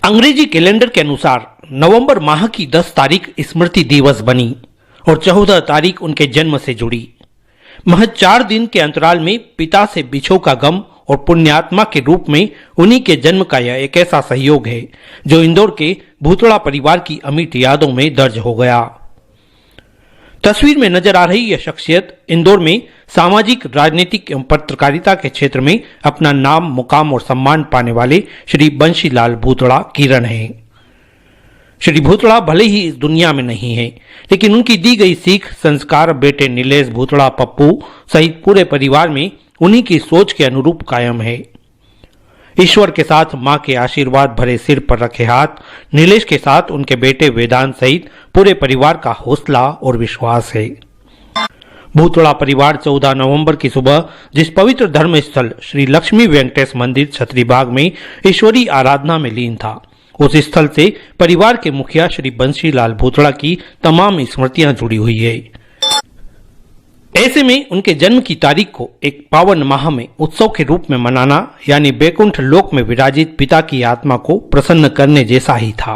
अंग्रेजी कैलेंडर के अनुसार नवंबर माह की 10 तारीख स्मृति दिवस बनी और 14 तारीख उनके जन्म से जुड़ी। महज 4 दिन के अंतराल में पिता से बिछो का गम और पुण्यात्मा के रूप में उन्हीं के जन्म का यह एक ऐसा सहयोग है जो इंदौर के भूतड़ा परिवार की अमिट यादों में दर्ज हो गया। तस्वीर में नजर आ रही यह शख्सियत इंदौर में सामाजिक, राजनीतिक एवं पत्रकारिता के क्षेत्र में अपना नाम, मुकाम और सम्मान पाने वाले श्री बंशीलाल भूतड़ा किरण हैं। श्री भूतड़ा भले ही इस दुनिया में नहीं है, लेकिन उनकी दी गई सीख, संस्कार बेटे नीलेश भूतड़ा पप्पू सहित पूरे परिवार में उन्हीं की सोच के अनुरूप कायम है। ईश्वर के साथ मां के आशीर्वाद भरे सिर पर रखे हाथ नीलेश के साथ उनके बेटे वेदांत सहित पूरे परिवार का हौसला और विश्वास है। भूतड़ा परिवार 14 नवंबर की सुबह जिस पवित्र धर्म स्थल श्री लक्ष्मी वेंकटेश मंदिर छतरीबाग में ईश्वरीय आराधना में लीन था, उस स्थल से परिवार के मुखिया श्री बंशीलाल भूतड़ा की तमाम स्मृतियां जुड़ी हुई है। ऐसे में उनके जन्म की तारीख को एक पावन माह में उत्सव के रूप में मनाना यानी बैकुंठ लोक में विराजित पिता की आत्मा को प्रसन्न करने जैसा ही था।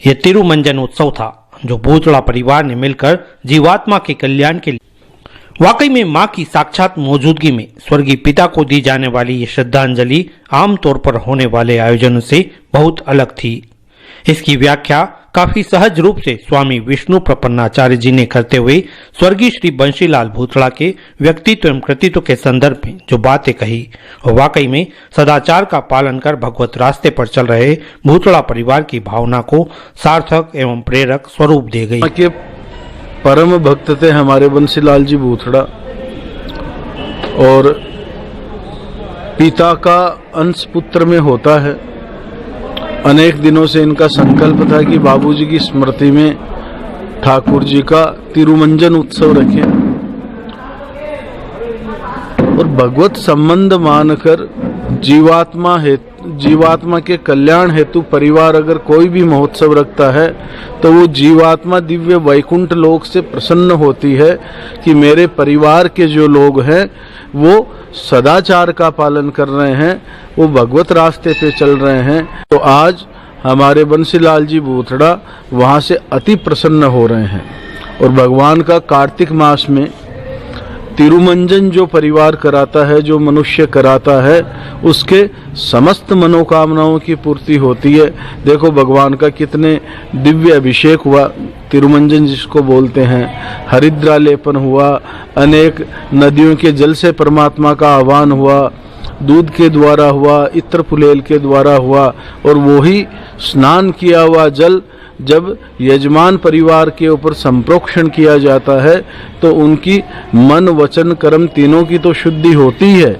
यह तिरुमंजन उत्सव था जो भूतड़ा परिवार ने मिलकर जीवात्मा के कल्याण के लिए वाकई में मां की साक्षात मौजूदगी में स्वर्गीय पिता को दी जाने वाली ये श्रद्धांजलि आमतौर पर होने वाले आयोजनों से बहुत अलग थी। इसकी व्याख्या काफी सहज रूप से स्वामी विष्णु प्रपन्नाचार्य जी ने करते हुए स्वर्गीय श्री बंशीलाल भूतड़ा के व्यक्तित्व एवं कृतित्व के संदर्भ में जो बातें कही, और वाकई में सदाचार का पालन कर भगवत रास्ते पर चल रहे भूतड़ा परिवार की भावना को सार्थक एवं प्रेरक स्वरूप दे गई। के परम भक्त थे हमारे बंशीलाल जी भूतड़ा और पिता का अंश पुत्र में होता है। अनेक दिनों से इनका संकल्प था कि बाबूजी की स्मृति में ठाकुर जी का तिरुमंजन उत्सव रखें और भगवत संबंध मानकर जीवात्मा के कल्याण हेतु परिवार अगर कोई भी महोत्सव रखता है तो वो जीवात्मा दिव्य वैकुंठ लोक से प्रसन्न होती है कि मेरे परिवार के जो लोग हैं वो सदाचार का पालन कर रहे हैं, वो भगवत रास्ते पे चल रहे हैं। तो आज हमारे बंशीलाल जी भूतड़ा वहाँ से अति प्रसन्न हो रहे हैं और भगवान का कार्तिक मास में तिरुमंजन जो परिवार कराता है, जो मनुष्य कराता है, उसके समस्त मनोकामनाओं की पूर्ति होती है। देखो भगवान का कितने दिव्य अभिषेक हुआ, तिरुमंजन जिसको बोलते हैं, हरिद्रालेपन हुआ, अनेक नदियों के जल से परमात्मा का आह्वान हुआ, दूध के द्वारा हुआ, इत्र पुलेल के द्वारा हुआ, और वही स्नान किया हुआ जल जब यजमान परिवार के ऊपर संप्रोक्षण किया जाता है तो उनकी मन, वचन, कर्म तीनों की तो शुद्धि होती है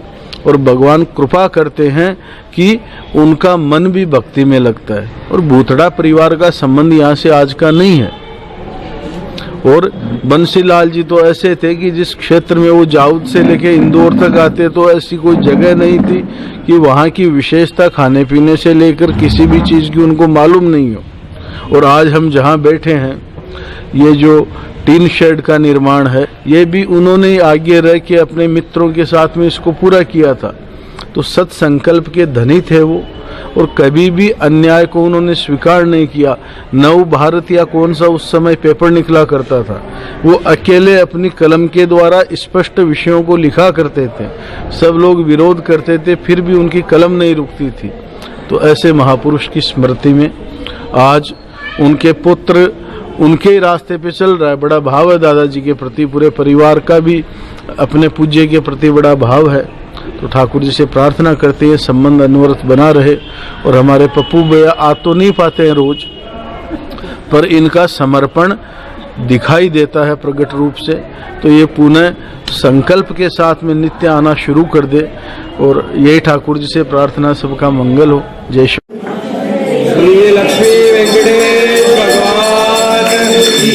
और भगवान कृपा करते हैं कि उनका मन भी भक्ति में लगता है। और भूतड़ा परिवार का संबंध यहाँ से आज का नहीं है। और बंशीलाल जी तो ऐसे थे कि जिस क्षेत्र में वो जाऊद से लेके इंदौर तक आते तो ऐसी कोई जगह नहीं थी कि वहाँ की विशेषता खाने पीने से लेकर किसी भी चीज़ की उनको मालूम नहीं हो। और आज हम जहाँ बैठे हैं, ये जो टीन शेड का निर्माण है, ये भी उन्होंने आगे रह के अपने मित्रों के साथ में इसको पूरा किया था। तो सत संकल्प के धनी थे वो और कभी भी अन्याय को उन्होंने स्वीकार नहीं किया। नव भारत या कौन सा उस समय पेपर निकला करता था, वो अकेले अपनी कलम के द्वारा स्पष्ट विषयों को लिखा करते थे। सब लोग विरोध करते थे, फिर भी उनकी कलम नहीं रुकती थी। तो ऐसे महापुरुष की स्मृति में आज उनके पुत्र उनके रास्ते पे चल रहा है। बड़ा भाव है दादाजी के प्रति, पूरे परिवार का भी अपने पूज्य के प्रति बड़ा भाव है। तो ठाकुर जी से प्रार्थना करते हैं संबंध अनवरत बना रहे। और हमारे पप्पू भैया आ तो नहीं पाते हैं रोज, पर इनका समर्पण दिखाई देता है प्रकट रूप से। तो ये पुनः संकल्प के साथ में नित्य आना शुरू कर दे और यही ठाकुर जी से प्रार्थना, सबका मंगल हो। जय श्री लक्ष्मी वेंकटेश भगवान की